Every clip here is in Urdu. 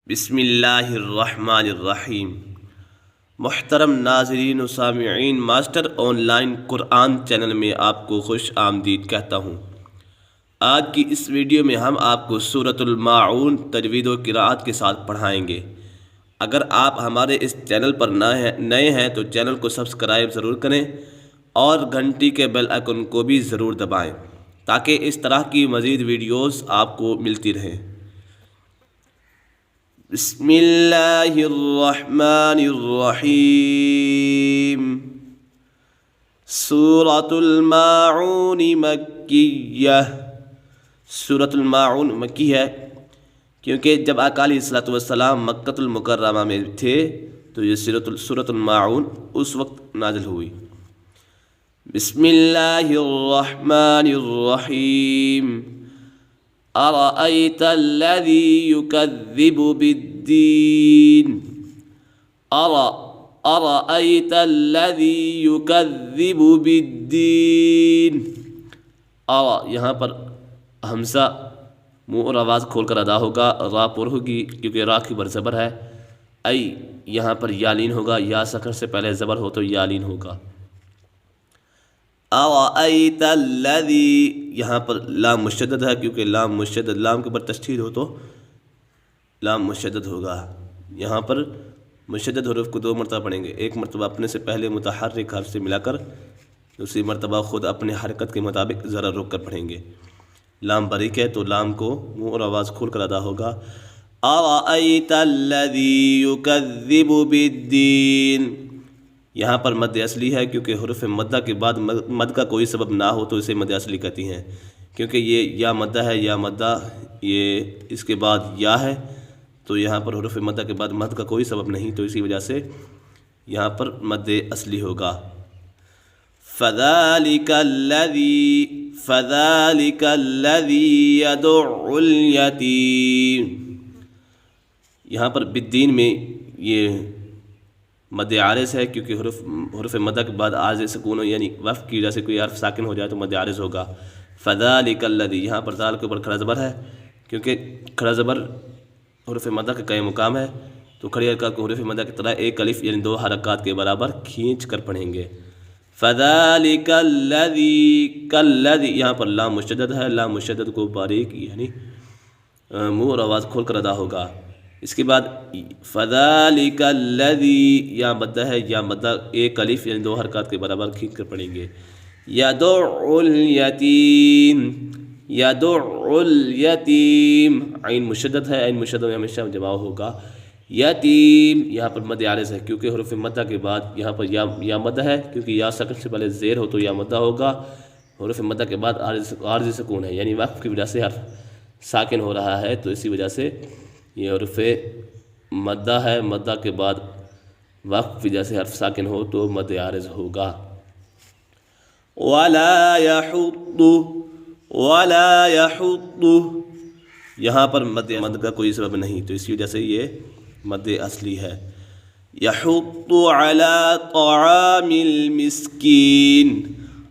بسم اللہ الرحمن الرحیم۔ محترم ناظرین و سامعین، master on line Quran channel میں آپ کو خوش آمدید کہتا ہوں۔ آج کی اس ویڈیو میں ہم آپ کو سورۃ الماعون تجوید و قراءت کے ساتھ پڑھائیں گے۔ اگر آپ ہمارے اس چینل پر نئے ہیں تو چینل کو سبسکرائب ضرور کریں اور گھنٹی کے بیل آئیکن کو بھی ضرور دبائیں تاکہ اس طرح کی مزید ویڈیوز آپ کو ملتی رہیں۔ بسم اللہ الرحمن الرحیم۔ سورۃ الماعون مکیہ۔ سورۃ الماعون مکی ہے کیونکہ جب آقا علیہ الصلوۃ والسلام مکۃ المکرمہ میں تھے تو یہ سورۃ الماعون اس وقت نازل ہوئی۔ بسم اللہ الرحمن الرحیم۔ أرأيت الذي يكذب بالدين أرأيت الذي يكذب بالدين۔ یہاں پر حمزہ منہ اور آواز کھول کر ادا ہوگا، را پر ہوگی کیونکہ را کی بر زبر ہے۔ ای یہاں پر یالین ہوگا، یا سکر سے پہلے زبر ہو تو یالین ہوگا۔ أرأيت الذي، یہاں پر لام مشدد ہے کیونکہ لام مشدد، لام کے اوپر تشدید ہو تو لام مشدد ہوگا۔ یہاں پر مشدد حروف کو دو مرتبہ پڑھیں گے، ایک مرتبہ اپنے سے پہلے متحرک حرف سے ملا کر، دوسری مرتبہ خود اپنے حرکت کے مطابق ذرا روک کر پڑھیں گے۔ لام باریک ہے تو لام کو منہ اور آواز کھول کر ادا ہوگا۔ أرأيت الذي يكذب بالدين۔ یہاں پر مد اصلی ہے کیونکہ حروف مدہ کے بعد مد کا کوئی سبب نہ ہو تو اسے مد اصلی کہتی ہیں، کیونکہ یہ یا مدہ ہے، یا مدہ یہ اس کے بعد یا ہے تو یہاں پر حروف مدہ کے بعد مد کا کوئی سبب نہیں تو اسی وجہ سے یہاں پر مد اصلی ہوگا۔ فَذَلِكَ الَّذِي يَدُعُّ الْيَتِيمَ۔ یہاں پر بالدین میں یہ مد عارض ہے کیونکہ حروف مدہ کے بعد عارض سکون یعنی وقف کی وجہ سے کوئی حرف ساکن ہو جائے تو مد عارض ہوگا۔ فَذَلِكَ الَّذِي، یہاں پر ذال کے اوپر کھڑا زبر ہے کیونکہ کھڑا زبر حروف مدہ کا قائم مقام ہے تو کھڑی حرکات کو حروف مدہ کی طرح ایک الف یعنی دو حرکات کے برابر کھینچ کر پڑھیں گے۔ فَذَلِكَ الَّذِي، یہاں پر لام مشدد ہے، لام مشدد کو باریک یعنی منہ اور آواز کھول کر ادا ہوگا۔ اس کے بعد فَذَلِكَ الَّذِي، یا مدہ ہے، یا مدہ ایک الف یعنی دو حرکات کے برابر کھینچ کر پڑھیں گے۔ يَدُعُّ الْيَتِيمَ، يَدُعُّ الْيَتِيمَ، عین مشدد ہے، عین مشدد میں ہمیشہ جمع ہوگا۔ یتیم، یہاں پر مد عارض ہے کیونکہ حروف مدہ کے بعد یہاں پر یا مدہ ہے کیونکہ یا سکن سے پہلے زیر ہو تو یا مدہ ہوگا۔ حروف مدہ کے بعد عارض سکون ہے یعنی وقف کی وجہ سے حرف ساکن ہو رہا ہے تو اسی وجہ سے یہ حروف مدہ ہے، مدہ کے بعد وقف کی وجہ سے حرف ساکن ہو تو مد عارض ہوگا۔ وَلَا يَحُضُّ، یہاں پر مد کا کوئی سبب نہیں تو اسی وجہ سے یہ مد اصلی ہے۔ يَحُضُّ عَلَى طَعَامِ الْمِسْكِينِ،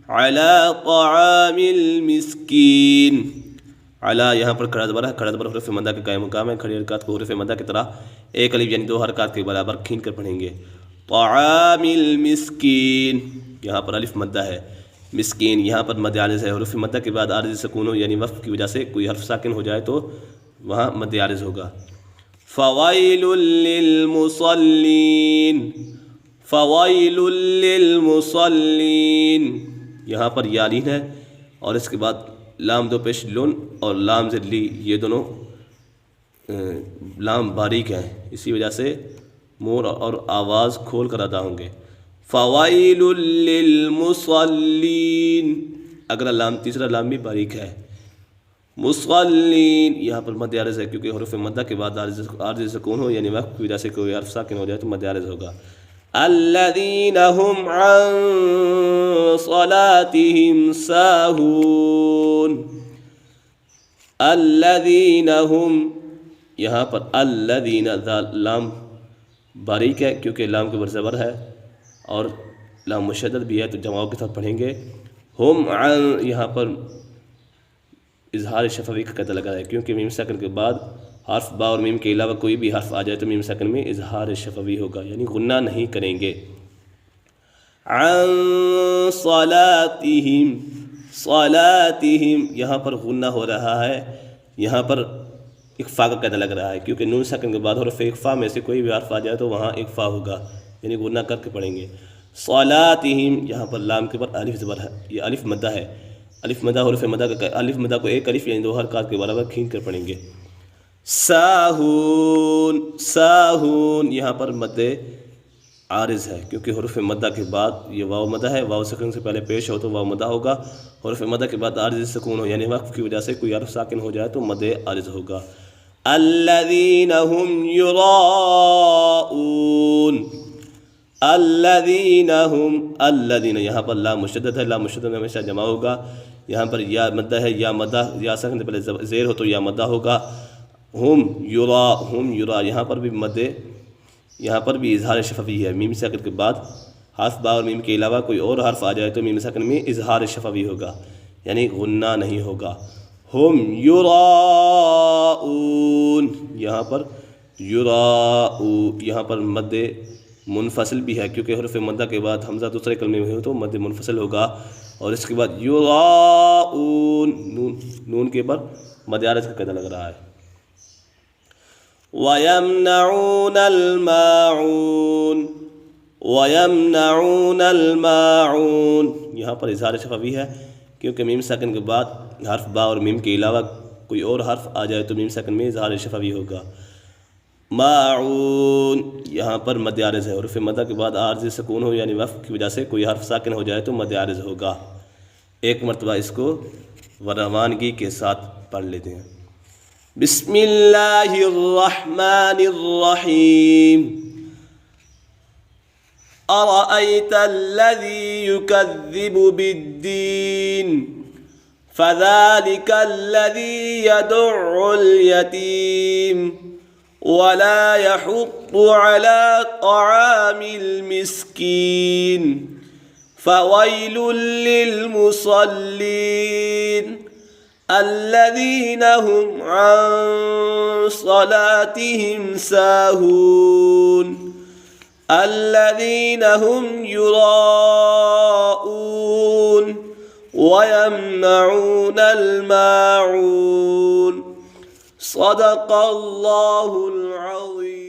عَلَى طَعَامِ الْمِسْكِينِ، علی یہاں پر کھڑا زبر ہے، کھڑا زبر حروف مدہ کے قائم مقام ہے، کھڑی حرکات کو حروف مدہ کی طرح ایک الف یعنی دو حرکات کے برابر کھینچ کر پڑھیں گے۔ طعام المسکین، یہاں پر الف مدہ ہے، مسکین یہاں پر مد عارض ہے، حروف مدہ کے بعد عارض سکون ہو یعنی وقف کی وجہ سے کوئی حرف ساکن ہو جائے تو وہاں مد عارض ہوگا۔ فویل للمصلین، فویل للمصلین، یہاں پر یالین ہے اور اس کے بعد لام دو پیش لن اور لام زیر لی، یہ دونوں لام باریک ہیں اسی وجہ سے منہ اور آواز کھول کر ادا ہوں گے۔ فوائل للمصلین، اگلا لام تیسرا لام بھی باریک ہے۔ مصلین، یہاں پر مد عارض ہے کیونکہ حروف مدہ کے بعد عارض سکون ہو یعنی وقف کی وجہ سے کوئی حرف ساکن ہو جائے تو مد عارض ہوگا۔ الذین هم عن صلاتهم ساہون، الذین هم، یہاں پر الذین لام باریک ہے کیونکہ لام کے اوپر زبر ہے اور لام مشدد بھی ہے تو جماؤں کے ساتھ پڑھیں گے۔ ہم عن، یہاں پر اظہار شفوی کا قاعدہ لگا ہے کیونکہ میم ساکن کے بعد حرف با اور میم کے علاوہ کوئی بھی حرف آ جائے تو میم ساکن میں اظہار شفوی ہوگا، یعنی غنہ نہیں کریں گے۔ عن صلاتہم، صلاتہم یہاں پر غنہ ہو رہا ہے، یہاں پر اخفا کا قاعدہ لگ رہا ہے، کیونکہ نون ساکن کے بعد حرف اخفا میں سے کوئی بھی حرف آ جائے تو وہاں اخفا ہوگا، یعنی غنہ کر کے پڑھیں گے۔ صلاتہم یہاں پر لام کے بعد الف زبر ہے، یہ الف مدہ ہے، الف مدہ حرف مدہ کا الف مدہ کو ایک الف یعنی 2 حرکات کے برابر کھینچ کر پڑھیں گے۔ ساہون، ساہون یہاں پر مد عارض ہے، کیونکہ حرف مدہ کے بعد یہ واو مدہ ہے، واو سکون سے پہلے پیش ہو تو واو مدہ ہوگا، حرف مدہ کے بعد عارض سکون ہو یعنی وقف کی وجہ سے کوئی حرف ساکن ہو جائے تو مد عارض ہوگا۔ الذین هم یراؤون، الذین هم، الذین یہاں پر لام مشدد ہے، لام مشدد ہمیشہ جمع ہوگا، یہاں پر یا مدہ ہے، یا مدہ یا ساکن سے پہلے زیر ہو تو یا مدہ ہوگا۔ ہم یرا، ہم یرا یہاں پر بھی مد، یہاں پر بھی اظہار شفوی ہے، میم ساکن کے بعد حرف با اور میم کے علاوہ کوئی اور حرف آ جائے تو میم ساکن میں اظہار شفوی ہوگا، یعنی غنہ نہیں ہوگا۔ ہم یراؤون یہاں پر یراؤ، یہاں پر مد منفصل بھی ہے، کیونکہ حرف مدہ کے بعد حمزہ دوسرے کلمے میں ہو تو مد منفصل ہوگا، اور اس کے بعد یراؤون نون کے پر مد عارض کا قاعدہ لگ رہا ہے۔ وَيَمْنَعُونَ الْمَاعُونَ، وَيَمْنَعُونَ الْمَاعُونَ یہاں پر اظہار شفوی ہے، کیونکہ میم ساکن کے بعد حرف با اور میم کے علاوہ کوئی اور حرف آ جائے تو میم ساکن میں اظہار شفوی ہوگا۔ ماعون یہاں پر مد عارض ہے، حرف مدہ کے بعد عارض سکون ہو یعنی وقف کی وجہ سے کوئی حرف ساکن ہو جائے تو مد عارض ہوگا۔ ایک مرتبہ اس کو روانگی کے ساتھ پڑھ لیتے ہیں۔ بسم اللہ الرحمن الرحیم۔ أرأيت الذي يكذب بالدين فذلك الذي يدع اليتيم ولا يحض على طعام المسكين فويل للمصلين الذين هم عن صلاتهم ساهون الذين هم يراءون ويمنعون الماعون صدق الله العظيم۔